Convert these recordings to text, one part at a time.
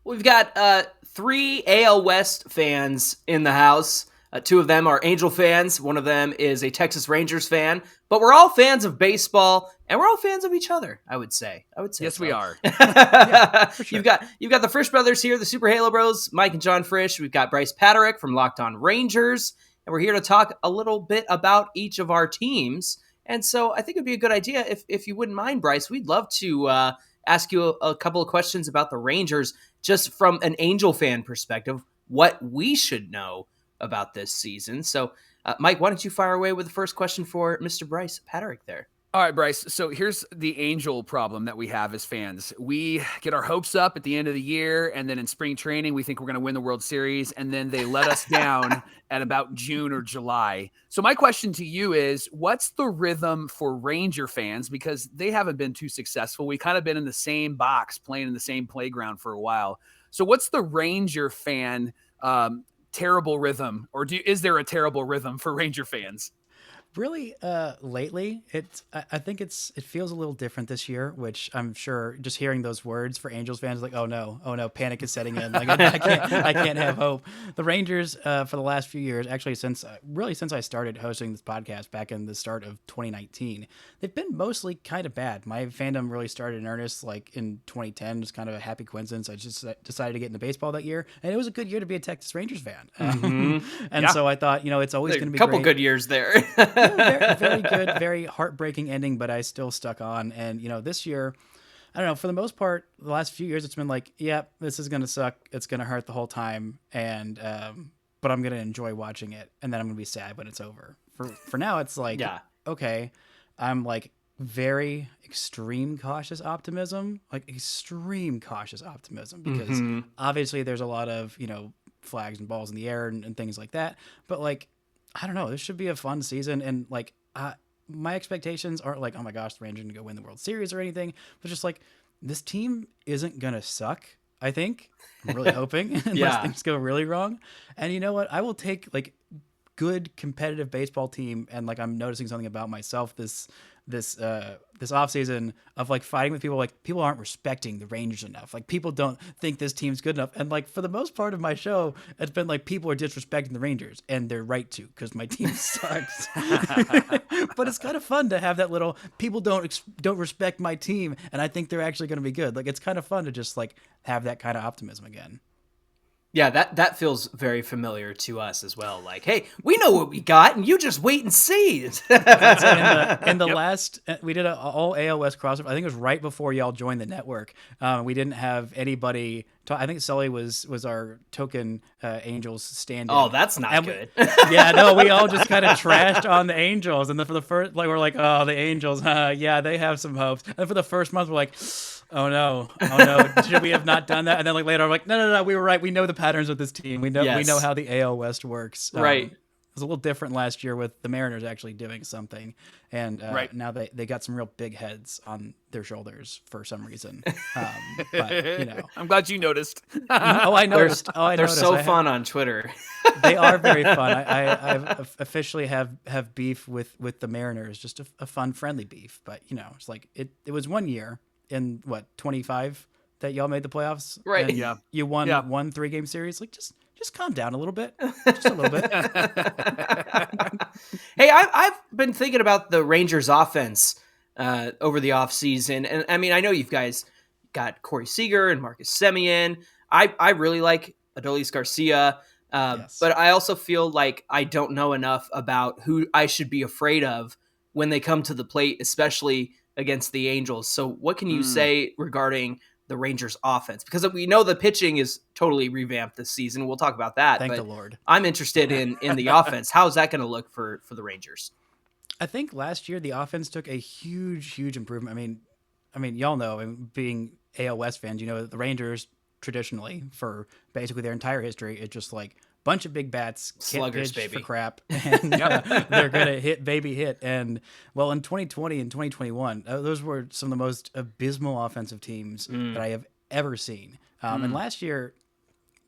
We've got three AL West fans in the house. Two of them are Angel fans. One of them is a Texas Rangers fan. But we're all fans of baseball, and we're all fans of each other. I would say. Yes, so. we are. Yeah, for sure. You've got the Frisch brothers here, the Super Halo Bros, Mike and John Frisch. We've got Bryce Patrick from Locked On Rangers, and we're here to talk a little bit about each of our teams. And so I think it'd be a good idea if you wouldn't mind, Bryce. We'd love to ask you a couple of questions about the Rangers, just from an Angel fan perspective, what we should know about this season. So, Mike, why don't you fire away with the first question for Mr. Bryce Patrick there? All right, Bryce. So here's the Angel problem that we have as fans. We get our hopes up at the end of the year, and then in spring training, we think we're going to win the World Series, and then they let us down at about June or July. So my question to you is, what's the rhythm for Ranger fans? Because they haven't been too successful. We kind of been in the same box, playing in the same playground for a while. So what's the Ranger fan terrible rhythm, or is there a terrible rhythm for Ranger fans? Really, lately, I think it feels a little different this year, which I'm sure just hearing those words for Angels fans, like, oh no, panic is setting in. Like I can't have hope. The Rangers, for the last few years, actually since I started hosting this podcast back in the start of 2019, they've been mostly kind of bad. My fandom really started in earnest like in 2010, just kind of a happy coincidence. I just decided to get into baseball that year, and it was a good year to be a Texas Rangers fan. So I thought, it's always going to be a couple great. good years there. Very good, very heartbreaking ending, but I still stuck on. And, this year, I don't know, for the most part, the last few years, it's been like, yep, this is going to suck. It's going to hurt the whole time. And, but I'm going to enjoy watching it. And then I'm going to be sad when it's over. For now, it's like, okay, I'm like very extreme cautious optimism, because obviously there's a lot of, flags and balls in the air and things like that. But like, I don't know. This should be a fun season, and like my expectations aren't like, oh my gosh, the Rangers are gonna go win the World Series or anything, but just like this team isn't gonna suck. I think I'm really hoping unless things go really wrong. And you know what? I will take like good competitive baseball team, and like I'm noticing something about myself this off season of like fighting with people. Like people aren't respecting the Rangers enough. Like people don't think this team's good enough. And like for the most part of my show, it's been like people are disrespecting the Rangers, and they're right to, because my team sucks. But it's kind of fun to have that little people don't respect my team, and I think they're actually going to be good. Like it's kind of fun to just like have that kind of optimism again. Yeah, that feels very familiar to us as well. Like, hey, we know what we got, and you just wait and see. In the last, we did an all AL West crossover. I think it was right before y'all joined the network. We didn't have anybody. I think Sully was our token Angels stand-in. Oh, that's not good. We all just kind of trashed on the Angels, and then for the first, like, we're like, oh, the Angels, they have some hopes. And for the first month, we're like, oh no, should we have not done that? And then like later, I'm like, no, we were right. We know the patterns with this team. We know how the AL West works. Right. It was a little different last year with the Mariners actually doing something, and now they got some real big heads on their shoulders for some reason. But I'm glad you noticed. I noticed. They're so fun on Twitter. They are very fun. I've officially have beef with the Mariners, just a fun, friendly beef. But it's like it was 1 year in 25 that y'all made the playoffs, right? And you won 1 3-game series. Like just calm down a little bit, just a little bit. Hey, I've been thinking about the Rangers offense over the offseason, and I mean, I know you guys got Corey Seager and Marcus Semien. I really like Adolis Garcia, but I also feel like I don't know enough about who I should be afraid of when they come to the plate, especially against the Angels. So what can you say regarding the Rangers offense? Because we know the pitching is totally revamped this season. We'll talk about that. Thank the Lord. I'm interested in the offense. How is that going to look for the Rangers? I think last year the offense took a huge improvement. I mean, y'all know, being AL West fans, the Rangers traditionally for basically their entire history, it's just like bunch of big bats, sluggers, pitch baby, for crap, and they're gonna hit. And well, in 2020 and 2021, those were some of the most abysmal offensive teams that I have ever seen. And last year,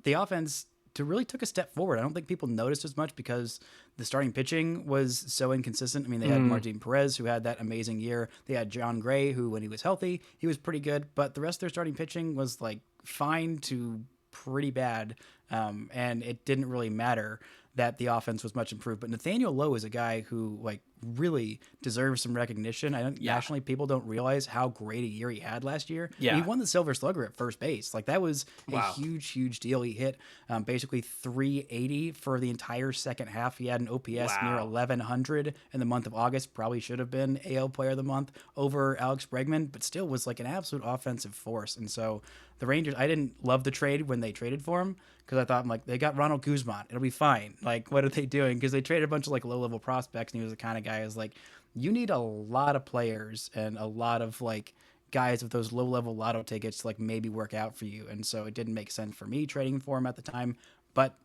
the offense really took a step forward. I don't think people noticed as much because the starting pitching was so inconsistent. I mean, they had Martin Perez, who had that amazing year. They had John Gray, who, when he was healthy, he was pretty good. But the rest of their starting pitching was like fine to pretty bad, and it didn't really matter that the offense was much improved. But Nathaniel Lowe is a guy who like really deserves some recognition. I think nationally people don't realize how great a year he had last year. Yeah. He won the Silver Slugger at first base. Like that was a huge deal. He hit basically 380 for the entire second half. He had an OPS near 1100 in the month of August. Probably should have been AL Player of the Month over Alex Bregman, but still was like an absolute offensive force. And so the Rangers, I didn't love the trade when they traded for him because I thought, I'm like, they got Ronald Guzman. It'll be fine. Like, what are they doing? Because they traded a bunch of like low-level prospects, and he was the kind of guy who's like, you need a lot of players and a lot of like guys with those low-level lotto tickets to like maybe work out for you. And so it didn't make sense for me trading for him at the time. But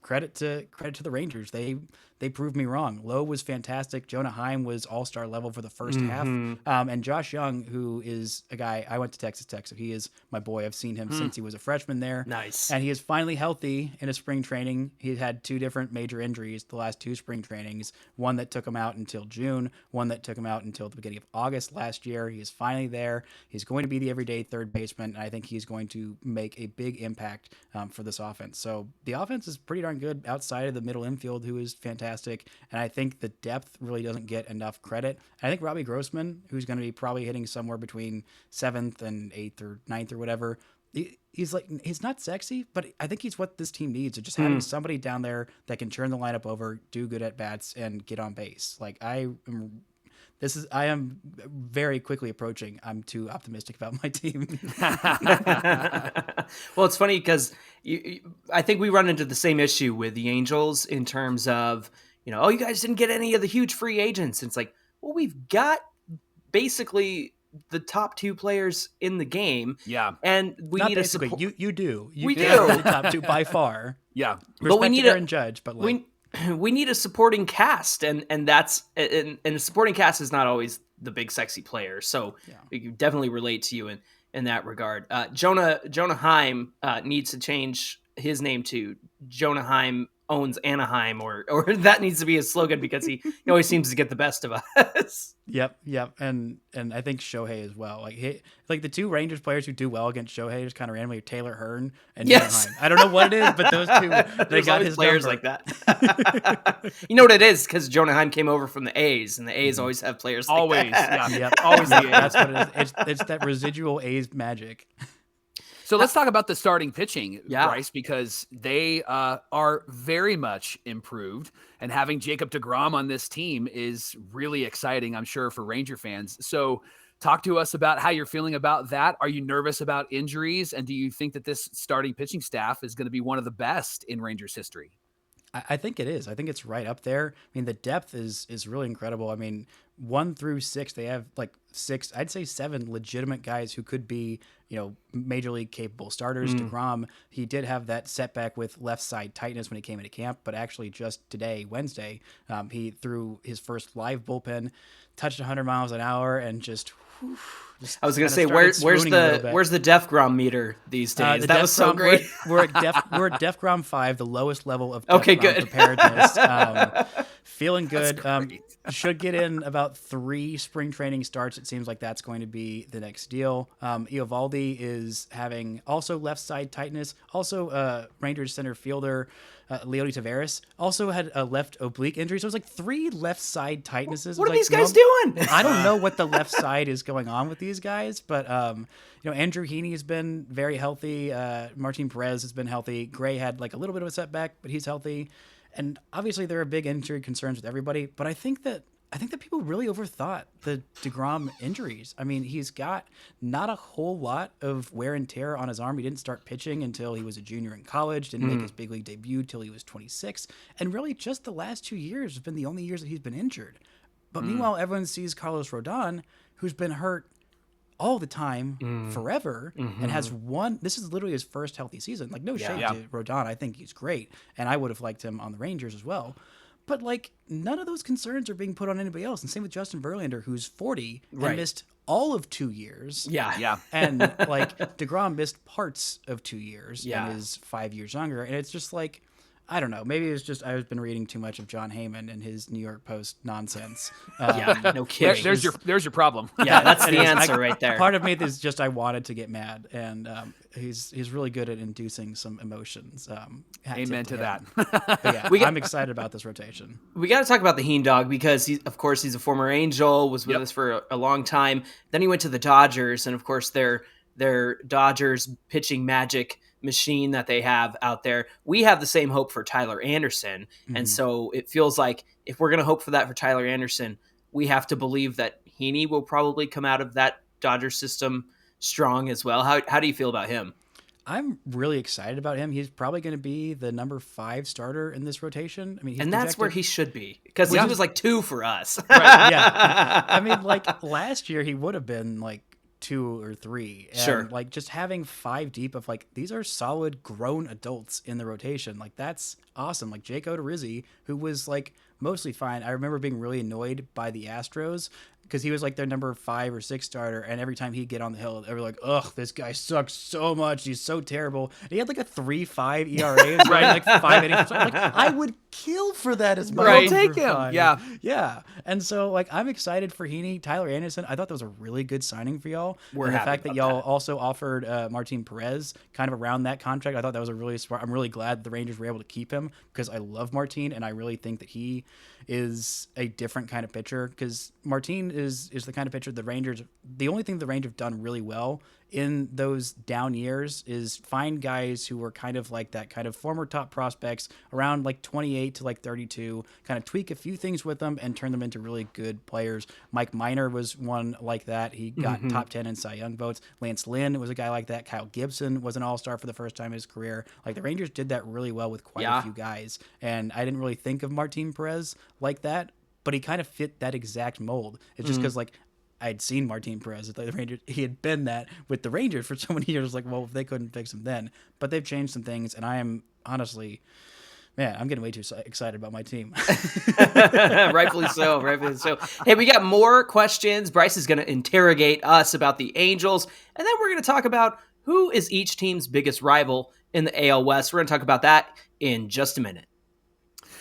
credit to the Rangers. They proved me wrong. Lowe was fantastic. Jonah Heim was all-star level for the first half. And Josh Young, who is a guy, I went to Texas Tech, so he is my boy. I've seen him since he was a freshman there. Nice. And he is finally healthy in a spring training. He had 2 different major injuries the last 2 spring trainings, one that took him out until June, one that took him out until the beginning of August last year. He is finally there. He's going to be the everyday third baseman, and I think he's going to make a big impact for this offense. So the offense is pretty darn good outside of the middle infield, who is fantastic. And I think the depth really doesn't get enough credit. I think Robbie Grossman, who's going to be probably hitting somewhere between 7th and 8th or 9th or whatever, he's not sexy, but I think he's what this team needs. Just having somebody down there that can turn the lineup over, do good at bats, and get on base. Like I am very quickly approaching. I'm too optimistic about my team. Well, it's funny because I think we run into the same issue with the Angels in terms of, oh, you guys didn't get any of the huge free agents. And it's like, well, we've got basically the top 2 players in the game. Yeah. And we not need basically, a you do. We do. The top 2 by far. Yeah. But we need Aaron Judge, but like, we need a supporting cast, and that's and a supporting cast is not always the big sexy player. So we can definitely relate to you in that regard. Jonah Heim needs to change his name to Jonah Heim owns Anaheim, or that needs to be his slogan because he always seems to get the best of us. Yep. And I think Shohei as well. Like the 2 Rangers players who do well against Shohei just kind of randomly, Taylor Hearn and Anaheim. I don't know what it is, but those 2, they got his players number. like that. You know what it is? Because Jonah Heim came over from the A's, and the A's always have players like always. that. Yeah. Yep. Always the A's. That's what it is. It's that residual A's magic. So let's talk about the starting pitching, Bryce, because they are very much improved. And having Jacob deGrom on this team is really exciting, I'm sure, for Ranger fans. So talk to us about how you're feeling about that. Are you nervous about injuries? And do you think that this starting pitching staff is going to be one of the best in Rangers history? I think it is. I think it's right up there. I mean, the depth is really incredible. I mean, 1 through 6, they have like 6, I'd say 7 legitimate guys who could be, major league capable starters. deGrom, he did have that setback with left side tightness when he came into camp, but actually just today, Wednesday, he threw his first live bullpen, touched 100 miles an hour, and just I was going to say, where's the DEFGROM meter these days? That was so great. We're at DEFGROM 5, the lowest level of okay, DEFGROM good. preparedness. Feeling good. Great. Should get in about 3 spring training starts. It seems like that's going to be the next deal. Eovaldi is having also left side tightness. Also, Rangers center fielder Leody Taveras also had a left oblique injury. So it was like 3 left side tightnesses. What are these guys doing? I don't know what the left side is going on with these guys, but Andrew Heaney has been very healthy. Martin Perez has been healthy. Gray had like a little bit of a setback, but he's healthy. And obviously there are big injury concerns with everybody, but I think that people really overthought the deGrom injuries. I mean, he's got not a whole lot of wear and tear on his arm. He didn't start pitching until he was a junior in college, didn't make his big league debut till he was 26. And really just the last 2 years have been the only years that he's been injured. But meanwhile, everyone sees Carlos Rodon, who's been hurt all the time forever and has won. This is literally his first healthy season. Like, no shade to Rodon. I think he's great. And I would have liked him on the Rangers as well. But, like, none of those concerns are being put on anybody else. And same with Justin Verlander, who's 40 and missed all of 2 years. Yeah. And, like, deGrom missed parts of 2 years and is 5 years younger. And it's just like, I don't know. Maybe it's just I've been reading too much of John Heyman and his New York Post nonsense. Yeah, no kidding. There's your problem. Yeah, that's the Anyways, answer right there. Part of me is just I wanted to get mad, and he's really good at inducing some emotions. Amen to that. But yeah, I'm excited about this rotation. We got to talk about the Heen dog because of course, he's a former Angel, was with us for a long time. Then he went to the Dodgers, and of course, their Dodgers pitching magic machine that they have out there. We have the same hope for Tyler Anderson, and so it feels like if we're going to hope for that for Tyler Anderson, we have to believe that Heaney will probably come out of that Dodger system strong as well. How do you feel about him? I'm really excited about him. He's probably going to be the number 5 starter in this rotation. I mean, and that's where he should be because he was like 2 for us. Right, yeah. I mean, like last year he would have been like 2 or 3. And sure. Like just having 5 deep of like these are solid grown adults in the rotation. Like that's awesome. Like Jake Odorizzi, who was like mostly fine. I remember being really annoyed by the Astros because he was like their number 5 or 6 starter, and every time he'd get on the hill, they were like, "Ugh, this guy sucks so much. He's so terrible." And he had like a 3.5 ERA, right? Like 5 innings. So I'm like, I would kill for that as much. Right, take him. 5. Yeah. And so like I'm excited for Heaney, Tyler Anderson. I thought that was a really good signing for y'all. We're and the happy fact that about y'all that. also offered Martin Perez kind of around that contract, I thought that was a really smart. I'm really glad the Rangers were able to keep him because I love Martin, and I really think that he is a different kind of pitcher because Martin is the kind of pitcher the only thing the Rangers have done really well in those down years is find guys who were kind of like that kind of former top prospects around like 28 to like 32, kind of tweak a few things with them and turn them into really good players. Mike Minor was one like that. He got top 10 in Cy Young votes. Lance Lynn was a guy like that. Kyle Gibson was an all-star for the first time in his career. Like the Rangers did that really well with quite a few guys. And I didn't really think of Martin Perez like that, but he kind of fit that exact mold. It's just because like I'd seen Martin Perez at the Rangers. He had been that with the Rangers for so many years. Like, well, if they couldn't fix him then, but they've changed some things, and I am honestly, man, I'm getting way too excited about my team. Rightfully so. Hey, we got more questions. Bryce is going to interrogate us about the Angels, and then we're going to talk about who is each team's biggest rival in the AL West. We're going to talk about that in just a minute.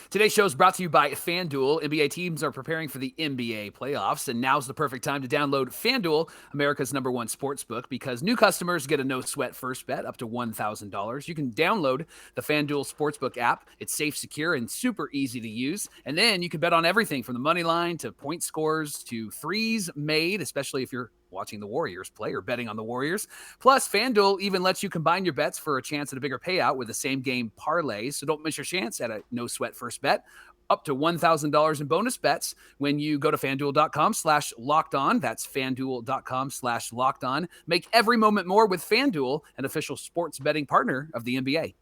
Today's show is brought to you by FanDuel. NBA teams are preparing for the NBA playoffs, and now's the perfect time to download FanDuel, America's #1 sportsbook, because new customers get a no-sweat first bet up to $1,000. You can download the FanDuel Sportsbook app. It's safe, secure, and super easy to use. And then you can bet on everything from the money line to point scores to threes made, especially if you're watching the Warriors play or betting on the Warriors. Plus, FanDuel even lets you combine your bets for a chance at a bigger payout with the same game parlays. So don't miss your chance at a no sweat first bet. Up to $1,000 in bonus bets when you go to FanDuel.com/lockedon. That's FanDuel.com/lockedon. Make every moment more with FanDuel, an official sports betting partner of the NBA.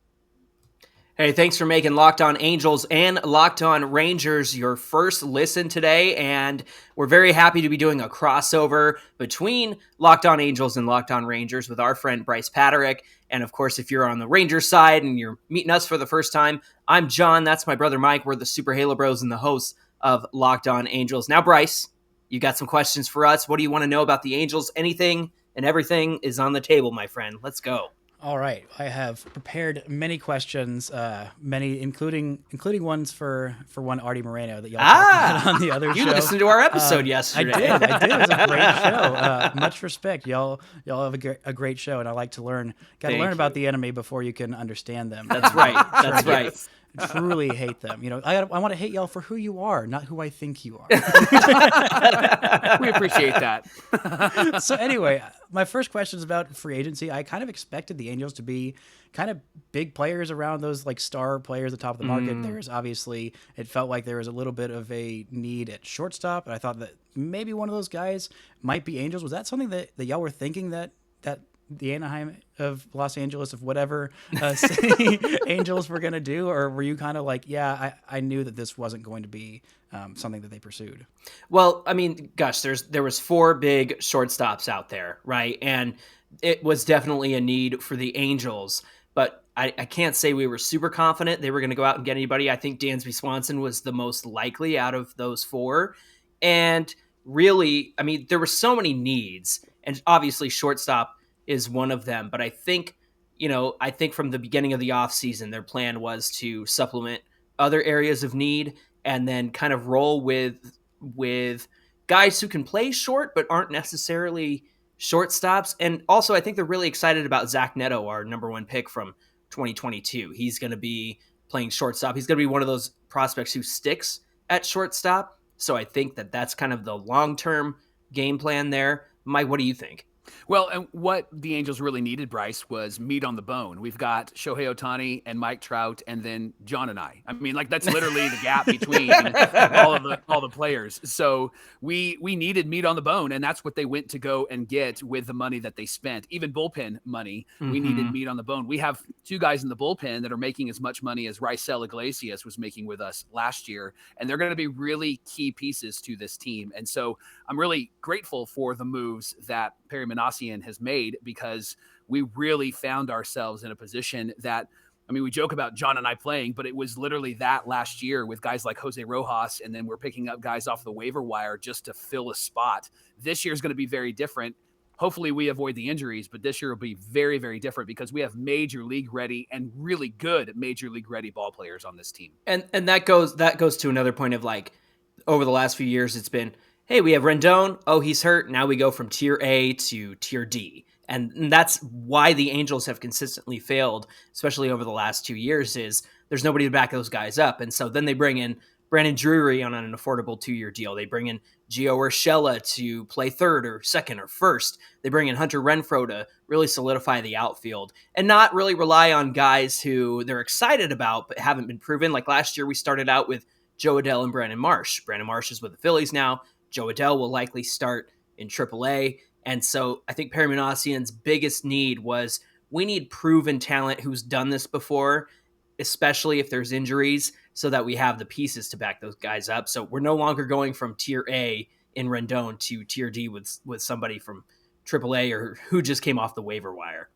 Hey, thanks for making Locked On Angels and Locked On Rangers your first listen today, and we're very happy to be doing a crossover between Locked On Angels and Locked On Rangers with our friend Bryce Patrick. And of course, if you're on the Rangers side and you're meeting us for the first time, I'm John. That's my brother Mike. We're the Super Halo Bros and the hosts of Locked On Angels. Now, Bryce, you got some questions for us. What do you want to know about the Angels? Anything and everything is on the table, my friend. Let's go. All right, I have prepared many questions, many including ones for one Artie Moreno that y'all talked about on the other show. You listened to our episode yesterday. I did. It was a great show. Much respect, y'all have a great show, and I like to learn. Got to learn about the enemy before you can understand them. That's right. That's right. Truly hate them. You know, I want to hate y'all for who you are, not who I think you are. We appreciate that. So anyway, my first question is about free agency. I kind of expected the Angels to be kind of big players around those like star players at the top of the market. There's obviously, it felt like there was a little bit of a need at shortstop, and I thought that maybe one of those guys might be Angels. Was that something that y'all were thinking that the Anaheim of Los Angeles of whatever city Angels were going to do? Or were you kind of like, yeah, I knew that this wasn't going to be something that they pursued? Well, I mean, gosh, there was 4 big shortstops out there, right? And it was definitely a need for the Angels, but I can't say we were super confident they were going to go out and get anybody. I think Dansby Swanson was the most likely out of those 4. And really, I mean, there were so many needs, and obviously shortstop is one of them, but I think I think from the beginning of the offseason, their plan was to supplement other areas of need and then kind of roll with guys who can play short but aren't necessarily shortstops. And also, I think they're really excited about Zach Neto, our number one pick from 2022. He's going to be playing shortstop. He's going to be one of those prospects who sticks at shortstop. So I think that that's kind of the long-term game plan there. Mike, what do you think? Well, and what the Angels really needed, Bryce, was meat on the bone. We've got Shohei Ohtani and Mike Trout, and then John and I. I mean, like that's literally the gap between all the players. So we needed meat on the bone, and that's what they went to go and get with the money that they spent. Even bullpen money, we needed meat on the bone. We have two guys in the bullpen that are making as much money as Raisel Iglesias was making with us last year, and they're going to be really key pieces to this team. And so I'm really grateful for the moves that Perry Manasian has made, because we really found ourselves in a position that, I mean, we joke about John and I playing, but it was literally that last year with guys like Jose Rojas, and then we're picking up guys off the waiver wire just to fill a spot. This year is going to be very different. Hopefully we avoid the injuries, but this year will be very, very different because we have major league ready and really good major league ready ball players on this team. And that goes to another point of like, over the last few years, it's been, hey, we have Rendon. Oh, he's hurt. Now we go from tier A to tier D. And that's why the Angels have consistently failed, especially over the last 2 years, is there's nobody to back those guys up. And so then they bring in Brandon Drury on an affordable 2-year deal. They bring in Gio Urshela to play third or second or first. They bring in Hunter Renfroe to really solidify the outfield and not really rely on guys who they're excited about but haven't been proven. Like last year, we started out with Joe Adell and Brandon Marsh. Brandon Marsh is with the Phillies now. Joe Adell will likely start in AAA. And so I think Perry Manasian's biggest need was we need proven talent who's done this before, especially if there's injuries, so that we have the pieces to back those guys up. So we're no longer going from tier A in Rendon to tier D with somebody from AAA or who just came off the waiver wire.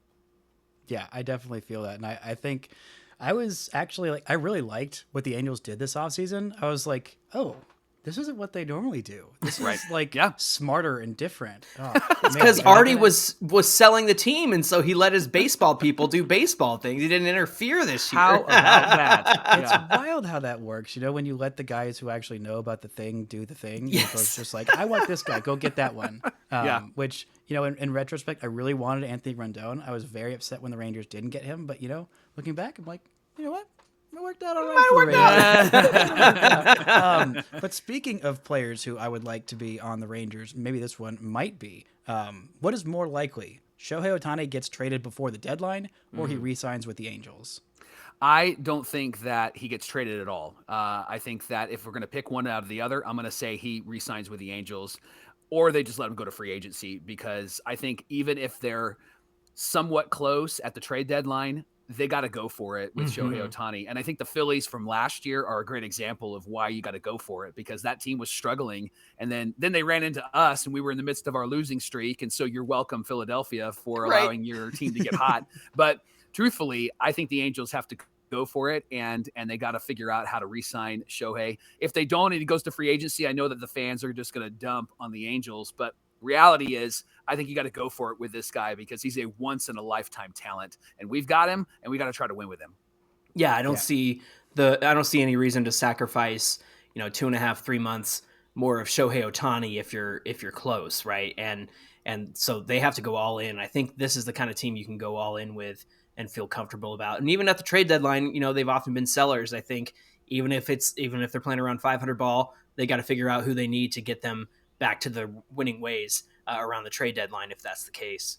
Yeah, I definitely feel that. And I think I was actually like, I really liked what the Angels did this offseason. I was like, oh, this isn't what they normally do. This is like smarter and different. Oh, it's because Artie was selling the team, and so he let his baseball people do baseball things. He didn't interfere this year. How about that? It's wild how that works. When you let the guys who actually know about the thing do the thing. Yes. It's just like, I want this guy. Go get that one. Which, in retrospect, I really wanted Anthony Rendon. I was very upset when the Rangers didn't get him. But, looking back, I'm like, you know what? It worked out all right. But speaking of players who I would like to be on the Rangers, maybe this one might be. What is more likely? Shohei Ohtani gets traded before the deadline, or he re-signs with the Angels? I don't think that he gets traded at all. I think that if we're going to pick one out of the other, I'm going to say he re-signs with the Angels, or they just let him go to free agency, because I think even if they're somewhat close at the trade deadline, they got to go for it with Shohei Ohtani. And I think the Phillies from last year are a great example of why you got to go for it, because that team was struggling. And then they ran into us and we were in the midst of our losing streak. And so you're welcome, Philadelphia, for allowing your team to get hot. But truthfully, I think the Angels have to go for it, and they got to figure out how to re-sign Shohei. If they don't and he goes to free agency, I know that the fans are just going to dump on the Angels, but reality is I think you got to go for it with this guy, because he's a once in a lifetime talent, and we've got him, and we got to try to win with him. Yeah, I don't see any reason to sacrifice 2.5, 3 months more of Shohei Ohtani if you're close, right? And so they have to go all in. I think this is the kind of team you can go all in with and feel comfortable about. And even at the trade deadline, they've often been sellers. I think even if they're playing around 500 ball, they got to figure out who they need to get them back to the winning ways around the trade deadline, if that's the case.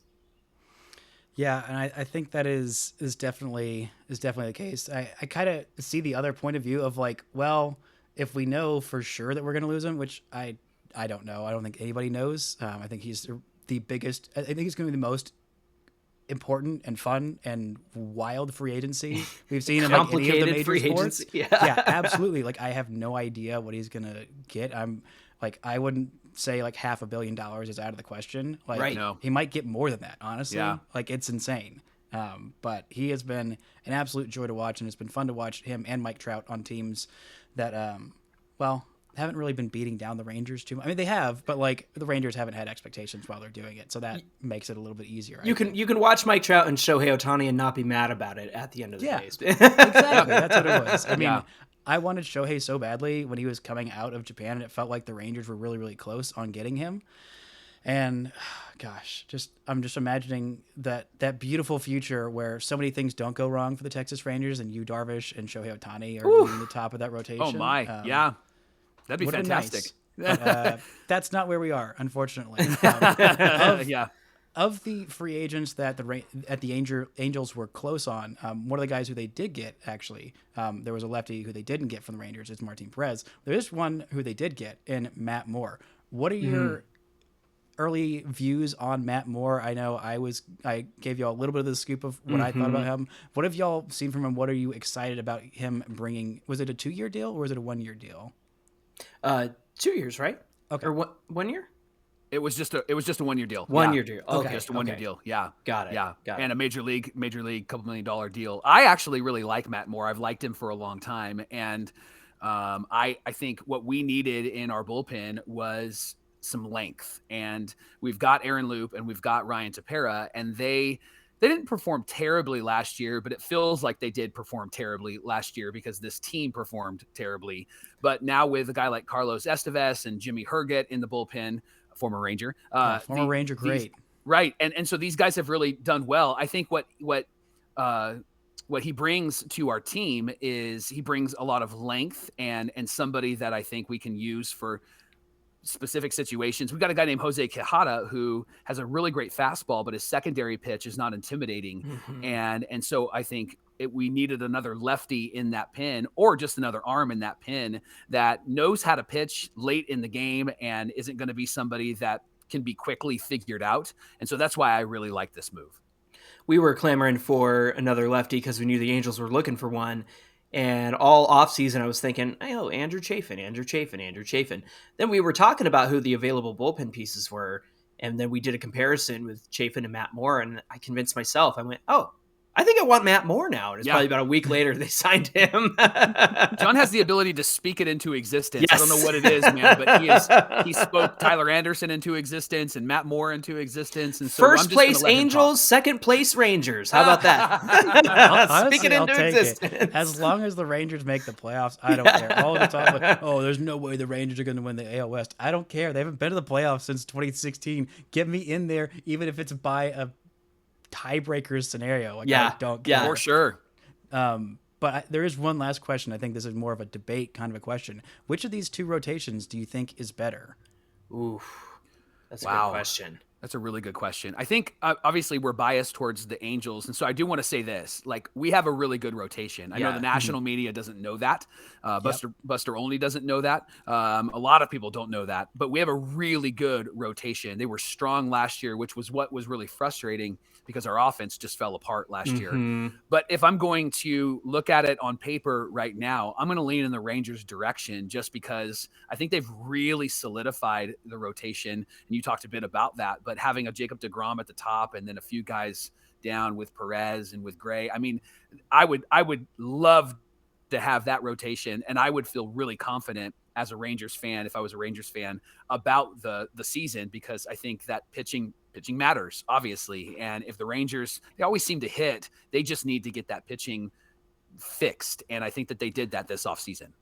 Yeah, and I think that is definitely the case. I kind of see the other point of view of like, well, if we know for sure that we're going to lose him, which I don't know. I don't think anybody knows. I think he's the biggest. I think he's going to be the most important and fun and wild free agency we've seen in like any of the major sports. Yeah, absolutely. Like, I have no idea what he's going to get. I'm like, I wouldn't say like $500 million is out of the question. Like, right. No. He might get more than that, honestly. Yeah. Like, it's insane. But he has been an absolute joy to watch, and it's been fun to watch him and Mike Trout on teams that, haven't really been beating down the Rangers too much. I mean, they have, but like the Rangers haven't had expectations while they're doing it, so that makes it a little bit easier. You can watch Mike Trout and Shohei Ohtani and not be mad about it at the end of the day. Exactly. That's what it was. I mean, Yeah. I wanted Shohei so badly when he was coming out of Japan, and it felt like the Rangers were really, really close on getting him. And gosh, I'm just imagining that beautiful future where so many things don't go wrong for the Texas Rangers, and Yu Darvish and Shohei Ohtani are leading the top of that rotation. Oh my, yeah, that'd be Would've been fantastic. nice. But, that's not where we are, unfortunately. Yeah. Of the free agents that the Angels were close on, one of the guys who they did get, actually, there was a lefty who they didn't get from the Rangers. It's Martin Perez. There is one who they did get in Matt Moore. What are your early views on Matt Moore? I know I gave y'all a little bit of the scoop of what I thought about him. What have y'all seen from him? What are you excited about him bringing? Was it a 2-year deal or was it a 1-year deal? 2 years, right? Okay. Or 1 year? It was just a 1-year deal. 1 year deal. Okay. Just a 1-year deal. Yeah. Got it. Yeah. Got it. And a major league $2 million deal. I actually really like Matt Moore. I've liked him for a long time. And I think what we needed in our bullpen was some length. And we've got Aaron Loop and we've got Ryan Tepera, and they didn't perform terribly last year, but it feels like they did perform terribly last year because this team performed terribly. But now with a guy like Carlos Estevez and Jimmy Herget in the bullpen, former Ranger, Ranger, great. Right. And so these guys have really done well. I think what he brings to our team is he brings a lot of length and somebody that I think we can use for specific situations. We've got a guy named Jose Quijada who has a really great fastball, but his secondary pitch is not intimidating. And so I think we needed another lefty in that pin, or just another arm in that pin that knows how to pitch late in the game and isn't going to be somebody that can be quickly figured out. And so that's why I really like this move. We were clamoring for another lefty because we knew the Angels were looking for one. And all offseason, I was thinking, oh, Andrew Chafin. Then we were talking about who the available bullpen pieces were. And then we did a comparison with Chafin and Matt Moore. And I convinced myself, I went, oh, I think I want Matt Moore now. And it's probably about a week later they signed him. John has the ability to speak it into existence. Yes. I don't know what it is, man, but he spoke Tyler Anderson into existence and Matt Moore into existence. And so First place Angels, second place Rangers. How about that? Honestly, Speak it into existence. As long as the Rangers make the playoffs, I don't care. All the time, like, oh, there's no way the Rangers are going to win the AL West. I don't care. They haven't been to the playoffs since 2016. Get me in there, even if it's by a tiebreaker scenario. Like, I don't care. For sure. But there is one last question. I think this is more of a debate kind of a question. Which of these two rotations do you think is better? Oof, that's a good question. That's a really good question. I think obviously we're biased towards the Angels. And so I do want to say this, like, we have a really good rotation. I know the national media doesn't know that. Buster Olney doesn't know that. A lot of people don't know that, but we have a really good rotation. They were strong last year, which was what was really frustrating because our offense just fell apart last year. But if I'm going to look at it on paper right now, I'm going to lean in the Rangers' direction just because I think they've really solidified the rotation. And you talked a bit about that, but having a Jacob deGrom at the top and then a few guys down with Perez and with Gray, I mean, I would love to have that rotation, and I would feel really confident as a Rangers fan, if I was a Rangers fan, about the season, because I think that pitching matters, obviously. And if the Rangers, they always seem to hit, they just need to get that pitching fixed. And I think that they did that this offseason.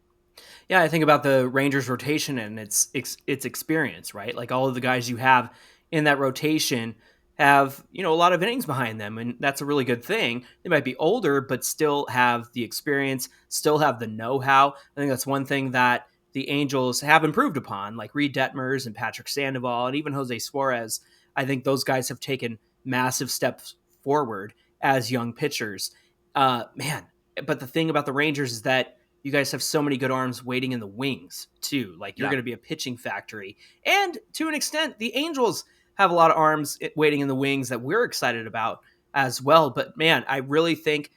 Yeah, I think about the Rangers rotation and its experience, right? Like, all of the guys you have in that rotation have, a lot of innings behind them, and that's a really good thing. They might be older, but still have the experience, still have the know-how. I think that's one thing that the Angels have improved upon, like Reid Detmers and Patrick Sandoval and even Jose Suarez. I think those guys have taken massive steps forward as young pitchers. But the thing about the Rangers is that you guys have so many good arms waiting in the wings, too. Like, you're going to be a pitching factory. And to an extent, the Angels have a lot of arms waiting in the wings that we're excited about as well. But, man, I really think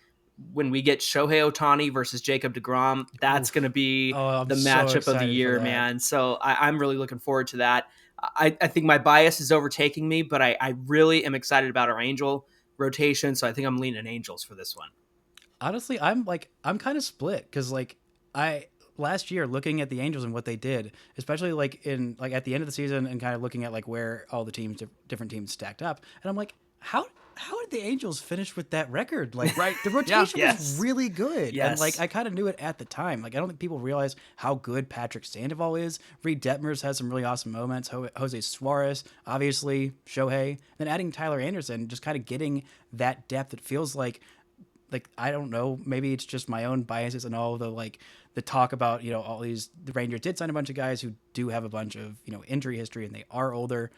when we get Shohei Ohtani versus Jacob deGrom, that's going to be the matchup of the year, man. So I'm really looking forward to that. I think my bias is overtaking me, but I really am excited about our Angel rotation. So I think I'm leaning Angels for this one. Honestly, I'm kind of split because, like, last year, looking at the Angels and what they did, especially like at the end of the season and kind of looking at like where all the teams, different teams stacked up, and I'm like, how did the Angels finish with that record? Like, Right. the rotation Yes. was really good. Yes. And like, I kind of knew it at the time. Like, I don't think people realize how good Patrick Sandoval is. Reid Detmers has some really awesome moments. Jose Suarez, obviously, Shohei. Then adding Tyler Anderson, just kind of getting that depth. It feels like I don't know, maybe it's just my own biases and all the talk about, all these, the Rangers did sign a bunch of guys who do have a bunch of, injury history and they are older.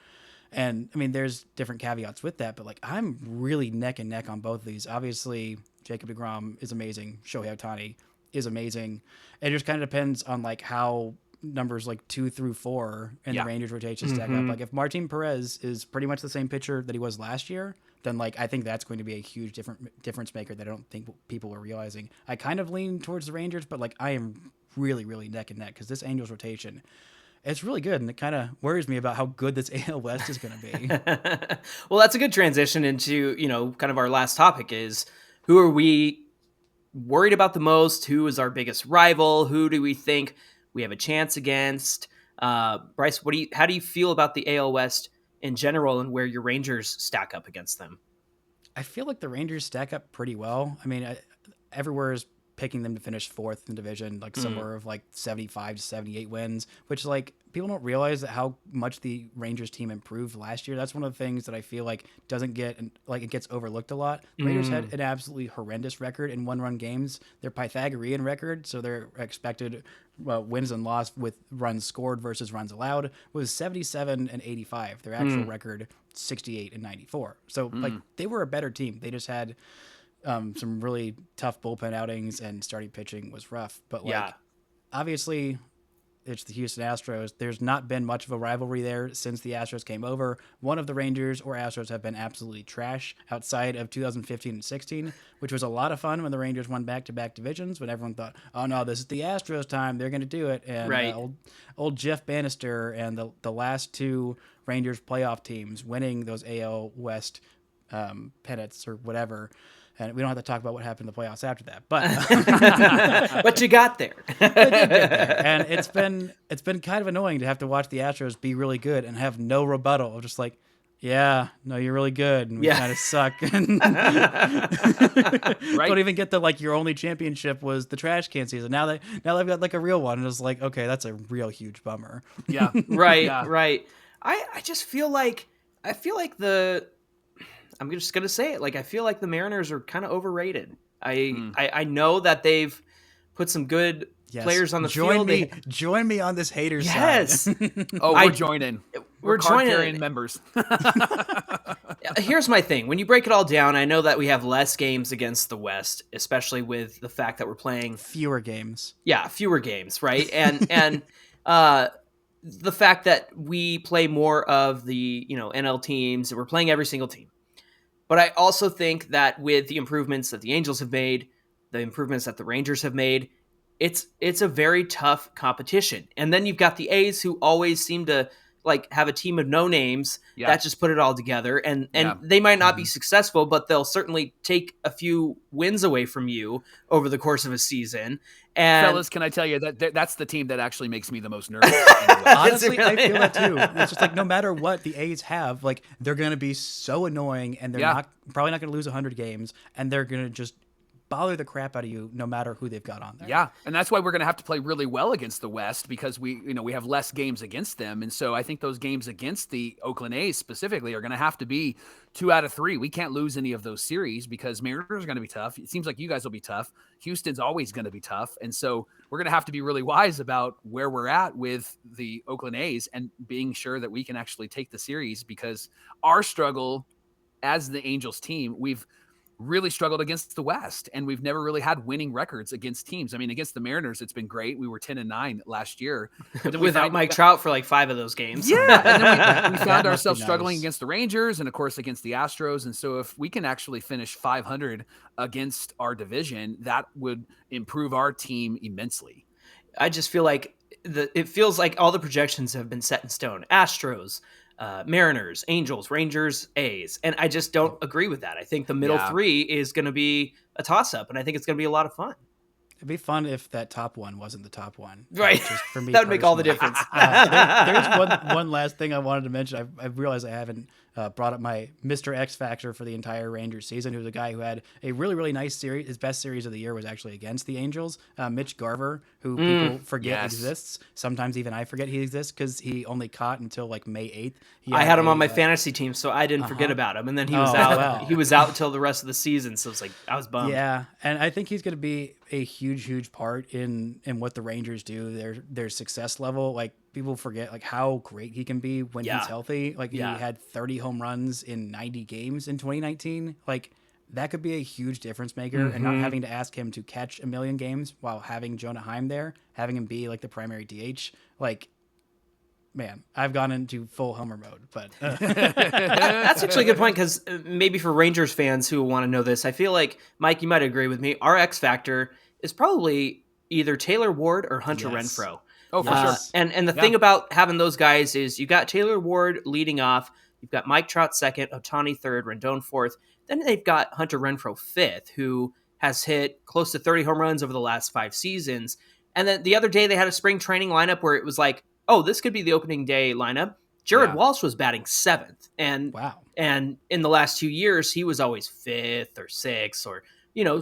And I mean, there's different caveats with that, but like, I'm really neck and neck on both of these. Obviously, Jacob deGrom is amazing. Shohei Ohtani is amazing. It just kind of depends on like how numbers like 2 through 4 in the Rangers rotation stack up. Like if Martin Perez is pretty much the same pitcher that he was last year, then like I think that's going to be a huge difference maker that I don't think people are realizing. I kind of lean towards the Rangers, but like I am really, really neck and neck because this Angels rotation, it's really good, and it kind of worries me about how good this AL West is going to be. Well, that's a good transition into, kind of our last topic is who are we worried about the most? Who is our biggest rival? Who do we think we have a chance against? Bryce, how do you feel about the AL West in general and where your Rangers stack up against them? I feel like the Rangers stack up pretty well. I mean, everywhere is picking them to finish 4th in the division, like somewhere of like 75 to 78 wins, which like people don't realize that how much the Rangers team improved last year. That's one of the things that I feel like doesn't get, like it gets overlooked a lot. The Rangers had an absolutely horrendous record in 1-run games. Their Pythagorean record, so their expected wins and loss with runs scored versus runs allowed, was 77 and 85. Their actual record 68 and 94. So like they were a better team. They just had some really tough bullpen outings and starting pitching was rough. But like, obviously it's the Houston Astros. There's not been much of a rivalry there since the Astros came over. One of the Rangers or Astros have been absolutely trash outside of 2015 and 16, which was a lot of fun when the Rangers won back-to-back divisions, when everyone thought, oh no, this is the Astros time. They're going to do it. And old Jeff Bannister and the last 2 Rangers playoff teams winning those AL West pennants or whatever. And we don't have to talk about what happened in the playoffs after that, but but you got there. And it's been kind of annoying to have to watch the Astros be really good and have no rebuttal of just like, yeah, no, you're really good, and we kind of suck. And don't even get the like your only championship was the trash can season. Now they've got like a real one, and it's like, okay, that's a real huge bummer. Yeah, right. I just feel like I'm just gonna say it. Like I feel like the Mariners are kind of overrated. I know that they've put some good players on the field. Join me on this hater side. Yes. We're joining. We're card-carrying members. Here's my thing. When you break it all down, I know that we have less games against the West, especially with the fact that we're playing fewer games. Yeah, fewer games, right? And the fact that we play more of the NL teams, and we're playing every single team. But I also think that with the improvements that the Angels have made, the improvements that the Rangers have made, it's a very tough competition. And then you've got the A's, who always seem to like have a team of no names that just put it all together. And they might not be successful, but they'll certainly take a few wins away from you over the course of a season. And fellas, can I tell you that's the team that actually makes me the most nervous? Honestly, I feel that too. It's just like no matter what the A's have, like they're going to be so annoying, and they're probably not going to lose 100 games, and they're going to just bother the crap out of you no matter who they've got on there. Yeah, and that's why we're going to have to play really well against the West, because we have less games against them. And so I think those games against the Oakland A's specifically are going to have to be 2 out of 3. We can't lose any of those series because Mariners are going to be tough. It seems like you guys will be tough. Houston's always going to be tough. And so we're going to have to be really wise about where we're at with the Oakland A's and being sure that we can actually take the series, because our struggle as the Angels team, we've really struggled against the West, and we've never really had winning records against teams. I mean, against the Mariners, it's been great. We were 10-9 last year, but then without Mike Trout for like 5 of those games. Yeah, and then we found ourselves struggling against the Rangers, and of course against the Astros. And so, if we can actually finish 500 against our division, that would improve our team immensely. I just feel like it feels like all the projections have been set in stone. Astros, Mariners, Angels, Rangers, A's. And I just don't agree with that. I think the middle 3 is going to be a toss-up, and I think it's going to be a lot of fun. It'd be fun if that top one wasn't the top one. Right. Just for me, That would make all the personally. difference. There's one last thing I wanted to mention. I realized I haven't brought up my Mr. X Factor for the entire Rangers season, who was a guy who had a really, really nice series. His best series of the year was actually against the Angels. Mitch Garver, who people forget exists. Sometimes even I forget he exists because he only caught until like May 8th. I had him on my fantasy team, so I didn't forget about him. And then he was out. Wow. He was out until the rest of the season. So it's like, I was bummed. Yeah, and I think he's going to be a huge part in what the Rangers do, their success level. Like, people forget like how great he can be when he's healthy. Like, he had 30 home runs in 90 games in 2019. Like, that could be a huge difference maker. And not having to ask him to catch a million games while having Jonah Heim there, having him be like the primary DH. Like, man, I've gone into full homer mode, but That's actually a good point, because maybe for Rangers fans who want to know this, I feel like, Mike, you might agree with me. Our X factor is probably either Taylor Ward or Hunter Renfroe. Oh, for sure. And the thing about having those guys is you got Taylor Ward leading off, you've got Mike Trout second, Ohtani third, Rendon fourth. Then they've got Hunter Renfroe fifth, who has hit close to 30 home runs over the last 5 seasons. And then the other day they had a spring training lineup where it was like, oh, this could be the opening day lineup. Jared Walsh was batting 7th. And and in the last 2 years, he was always 5th or 6th or,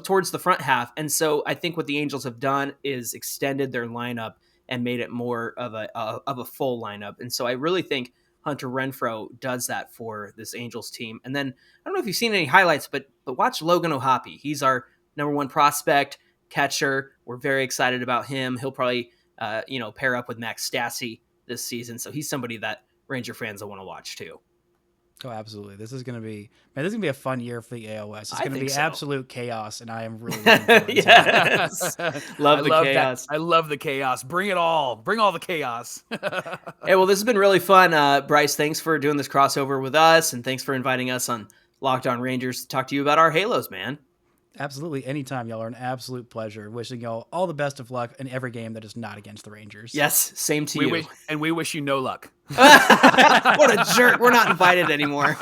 towards the front half. And so I think what the Angels have done is extended their lineup and made it more of a full lineup. And so I really think Hunter Renfroe does that for this Angels team. And then I don't know if you've seen any highlights, but watch Logan O'Hoppe. He's our number 1 prospect catcher. We're very excited about him. He'll probably pair up with Max Stassi this season. So he's somebody that Ranger fans will want to watch too. Oh, absolutely. This is going to be a fun year for the AL West. It's going to be absolute chaos, and I am really looking forward to it. Love the chaos. I love the chaos. Bring it all. Bring all the chaos. Hey, well, this has been really fun. Bryce, thanks for doing this crossover with us, and thanks for inviting us on Locked On Rangers to talk to you about our Halos, man. Absolutely. Anytime, y'all, are an absolute pleasure. Wishing y'all all the best of luck in every game that is not against the Rangers. Yes, same to you. We wish you no luck. What a jerk. We're not invited anymore.